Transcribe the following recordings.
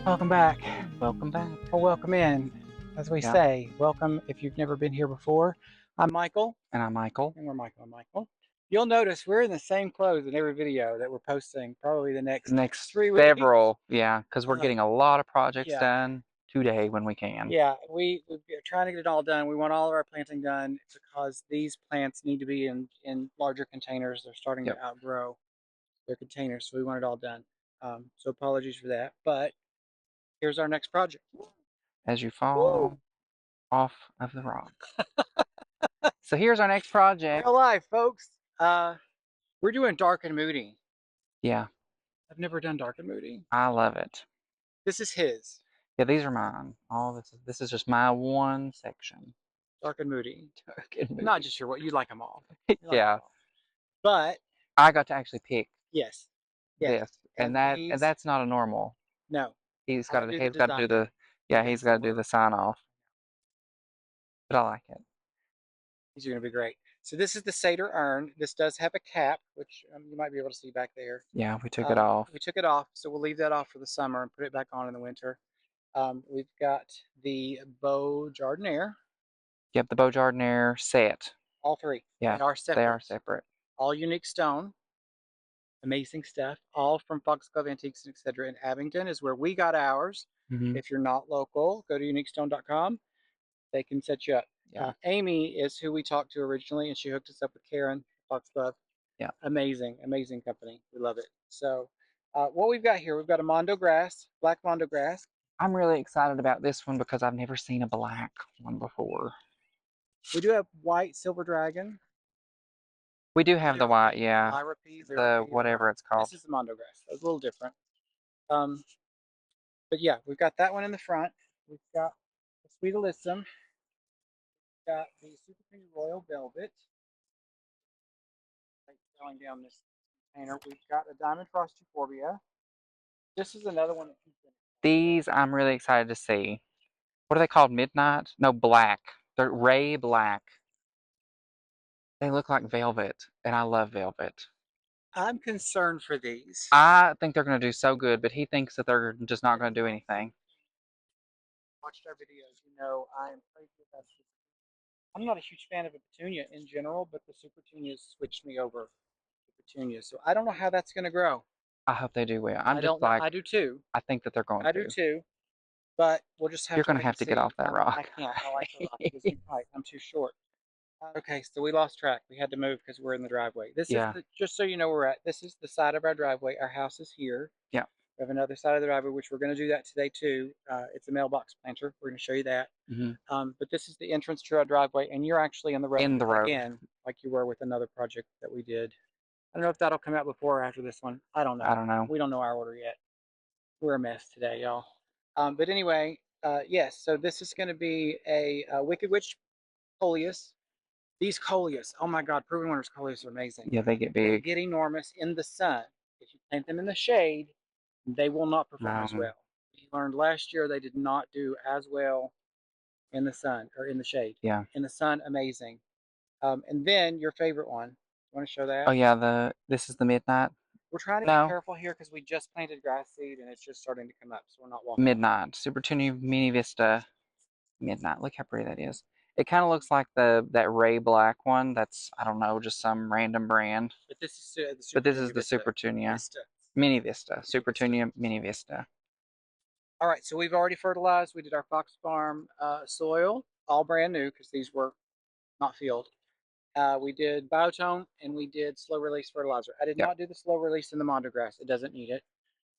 Welcome back, Welcome back. or welcome in, as we say. Welcome if you've never been here before. I'm Michael. And I'm Michael. And we're Michael and Michael. You'll notice we're in the same clothes in every video that we're posting probably the next 3 weeks. Several, yeah, because we're getting a lot of projects done today when we can. Yeah, we're trying to get it all done. We want all of our planting done because these plants need to be in larger containers. They're starting to outgrow their containers, so we want it all done. So apologies for that, but here's our next project. As you fall off of the rock. So here's our next project. Real life, folks. We're doing dark and moody. Yeah. I've never done dark and moody. I love it. This is his. Yeah, these are mine. All this is just my one section. Dark and moody. Dark and moody. Not just sure what you like them all. Yeah. But I got to actually pick. Yes. This, and that's not a normal. No. He's got to do the he's got to do the sign off. But I like it. These are going to be great. So this is the Seder urn. This does have a cap, which you might be able to see back there. Yeah, we took it off. We took it off, so we'll leave that off for the summer and put it back on in the winter. We've got the Beau Jardiniere. Yep, the Beau Jardiniere set. All three. Yeah, they are separate. They are separate. All unique stone. Amazing stuff. All from Foxglove Antiques, etc. in Abingdon is where we got ours. If you're not local, go to uniquestone.com. They can set you up. Yeah. Amy is who we talked to originally, and she hooked us up with Karen Foxglove. Yeah. Amazing company. We love it. So what we've got here, we've got a Mondo grass, black Mondo grass. I'm really excited about this one because I've never seen a black one before. We do have white silver dragon. We do have the white, yeah. The whatever it's called. This is the Mondo grass. It's a little different. But yeah, we've got that one in the front. We've got the Sweet Alyssum. We've got the Supertunia Royal Velvet. Going down this container. We've got a Diamond Frost Euphorbia. This is another one that these I'm really excited to see. What are they called? Midnight? No, black. They're Ray Black. They look like velvet, and I love velvet. I'm concerned for these. I think they're going to do so good, but he thinks that they're just not going to do anything. Watched our videos, you know I am crazy about this. I'm not a huge fan of a petunia in general, but the Supertunias switched me over to petunias, so I don't know how that's going to grow. I hope they do well. I do too. I think that they're going to. I do too, but we'll just have You're going to have to get off that rock. I can't. I like the rock. It's too tight. I'm too short. Okay, so we lost track. We had to move because we're in the driveway. This is just so you know where we're at. This is the side of our driveway. Our house is here. Yeah. We have another side of the driveway, which we're going to do that today too. It's a mailbox planter. We're going to show you that. But this is the entrance to our driveway, and you're actually in the road. In the road. Again, like you were with another project that we did. I don't know if that'll come out before or after this one. I don't know. I don't know. We don't know our order yet. We're a mess today, y'all. But anyway, yes. So this is going to be a Wicked Witch Coleus. These Coleus, oh my God, Proven Winners Coleus are amazing. Yeah, they get big. They get enormous in the sun. If you plant them in the shade, they will not perform as well. We learned last year they did not do as well in the sun or in the shade. Yeah. In the sun, amazing. And then your favorite one. You want to show that? Oh yeah, this is the Midnight. We're trying to be careful here because we just planted grass seed and it's just starting to come up, so we're not walking. Midnight, Supertunia Mini Vista Midnight. Look how pretty that is. It kind of looks like that Ray Black one. That's, I don't know, just some random brand. But this is the Supertunia Mini Vista. Supertunia Mini Vista. All right, so we've already fertilized. We did our Fox Farm soil, all brand new because these were not filled. We did biotone and we did slow release fertilizer. I did not do the slow release in the Mondo grass. It doesn't need it.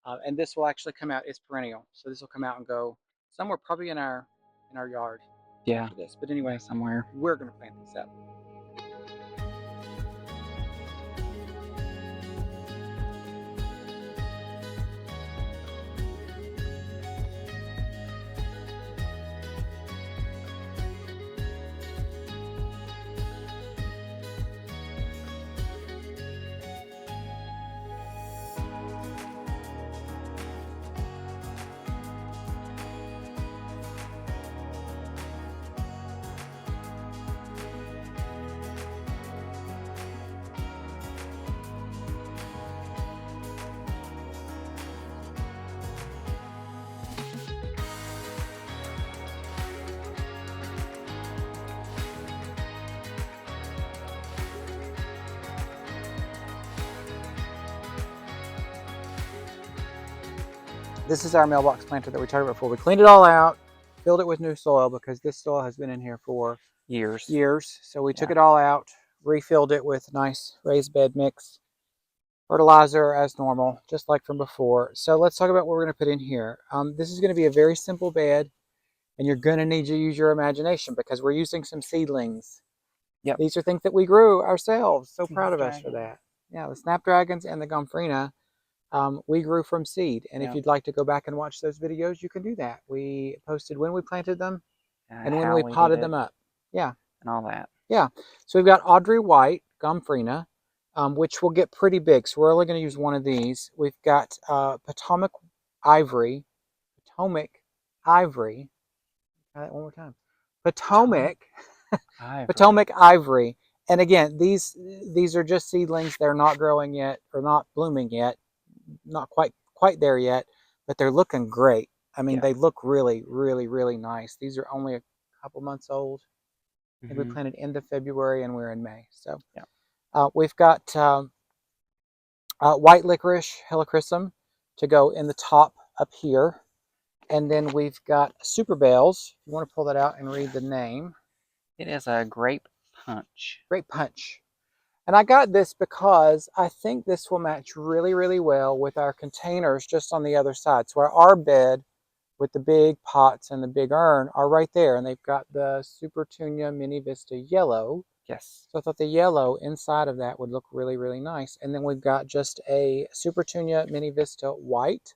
And this will actually come out. It's perennial, so this will come out and go somewhere probably in our yard. Yeah. This. But anyway, somewhere we're going to plant these up. This is our mailbox planter that we talked about before. We cleaned it all out, filled it with new soil because this soil has been in here for years. So we took it all out, refilled it with nice raised bed mix, fertilizer as normal, just like from before. So let's talk about what we're going to put in here. This is going to be a very simple bed, and you're going to need to use your imagination because we're using some seedlings. Yep. These are things that we grew ourselves. So proud of us for that. Yeah, the Snapdragons and the Gomphrena we grew from seed. And if you'd like to go back and watch those videos, you can do that. We posted when we planted them and when we potted them up. Yeah. And all that. Yeah. So we've got Audrey White, Gomphrena, which will get pretty big. So we're only going to use one of these. We've got Potomac Ivory. Try that one more time. Potomac Ivory. And again, these are just seedlings. They're not growing yet or not blooming yet. Not quite there yet, but they're looking great. I mean, they look really, really, really nice. These are only a couple months old. I think we planted end of February and we're in May. So we've got white licorice, helichrysum, to go in the top up here. And then we've got super bales. If you want to pull that out and read the name. It is a grape punch. Grape punch. And I got this because I think this will match really, really well with our containers just on the other side. So our bed with the big pots and the big urn are right there. And they've got the Supertunia Mini Vista yellow. Yes. So I thought the yellow inside of that would look really, really nice. And then we've got just a Supertunia Mini Vista white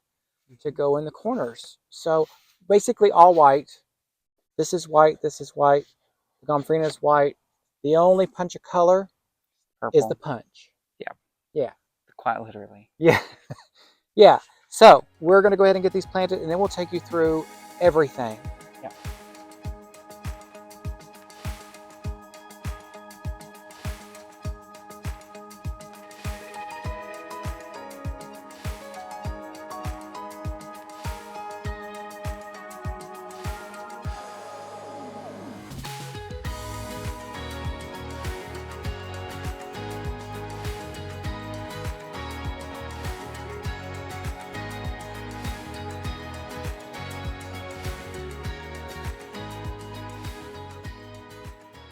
to go in the corners. So basically all white. This is white. This is white. The Gomphrena is white. The only punch of color is the punch. Yeah. Quite literally. Yeah. Yeah. So we're going to go ahead and get these planted, and then we'll take you through everything. Yeah.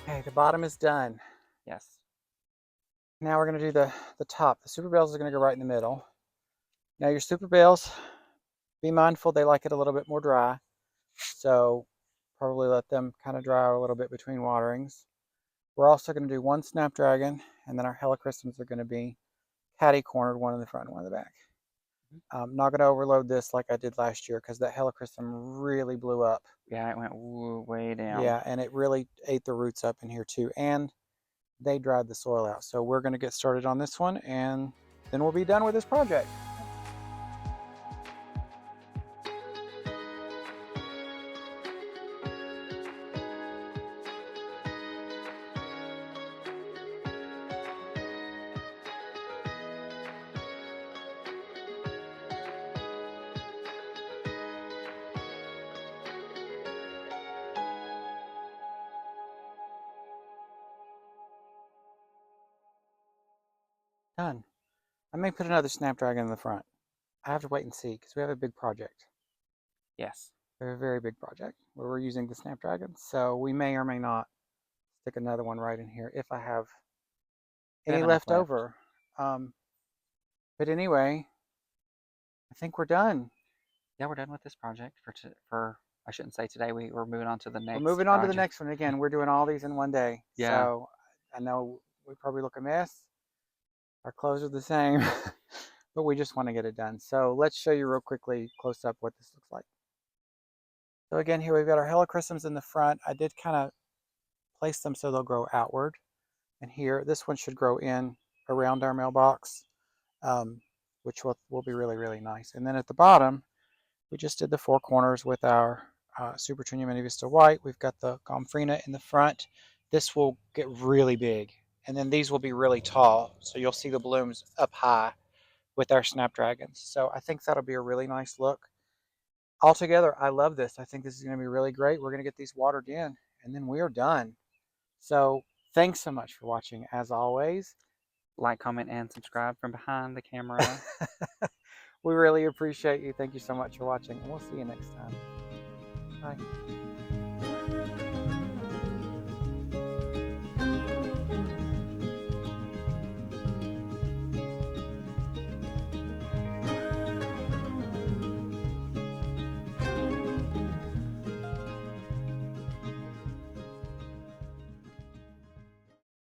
Okay, the bottom is done. Yes. Now we're going to do the top. The super bales are going to go right in the middle. Now your super bales, be mindful they like it a little bit more dry. So probably let them kind of dry out a little bit between waterings. We're also going to do one Snapdragon, and then our helichrysums are going to be catty-cornered, one in the front and one in the back. I'm not going to overload this like I did last year because that helichrysum really blew up. Yeah, it went way down. Yeah, and it really ate the roots up in here too, and they dried the soil out. So we're going to get started on this one, and then we'll be done with this project. Done. I may put another Snapdragon in the front. I have to wait and see because we have a big project. Yes. We have a very big project where we're using the Snapdragon. So we may or may not stick another one right in here if I have any left over. But anyway, I think we're done. Yeah, we're done with this project for I shouldn't say today. We're moving on to the next. We're moving on to the next one. Again, we're doing all these in one day. Yeah. So I know we probably look a mess. Our clothes are the same, but we just want to get it done. So let's show you real quickly close up what this looks like. So again, here we've got our helichrysums in the front. I did kind of place them so they'll grow outward. And here, this one should grow in around our mailbox, which will be really, really nice. And then at the bottom, we just did the four corners with our Supertunia Mini Vista White. We've got the Gomphrena in the front. This will get really big. And then these will be really tall. So you'll see the blooms up high with our Snapdragons. So I think that'll be a really nice look. Altogether, I love this. I think this is going to be really great. We're going to get these watered in, and then we are done. So thanks so much for watching, as always. Like, comment, and subscribe from behind the camera. We really appreciate you. Thank you so much for watching, and we'll see you next time. Bye.